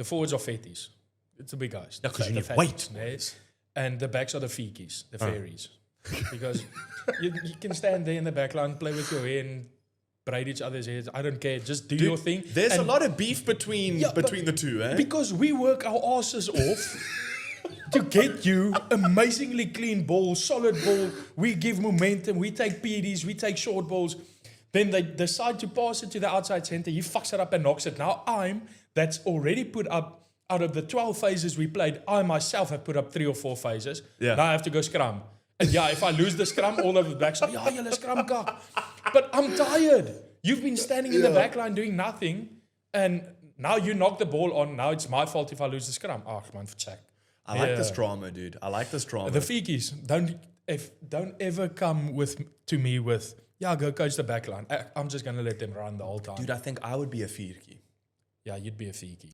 The forwards are fatties. It's the big guys. Yeah, 'cause you The need fatties, weight. né? And the backs are the feekies, the fairies. Because you can stand there in the back line, play with your hair and braid each other's heads. I don't care. Just do your thing. There's a And lot of beef between Yeah, but- the two, eh? because we work our asses off to get you amazingly clean ball, solid ball. We give momentum. We take PDs. We take short balls. Then they decide to pass it to the outside center. He fucks it up and knocks it. Now that's already put up, out of the 12 phases we played, I myself have put up 3 or 4 phases. Yeah. Now I have to go scrum. And yeah, if I lose the scrum, all of the backs are, yeah, you're scrum cock. But I'm tired. You've been standing in the back line doing nothing. And now you knock the ball on. Now it's my fault if I lose the scrum. Oh, man, for check. I like this drama, dude. I like this drama. The Feekies, don't ever come to me with, yeah, go coach the back line. I'm just going to let them run the whole time. Dude, I think I would be a Firki. Yeah, you'd be a Feekie.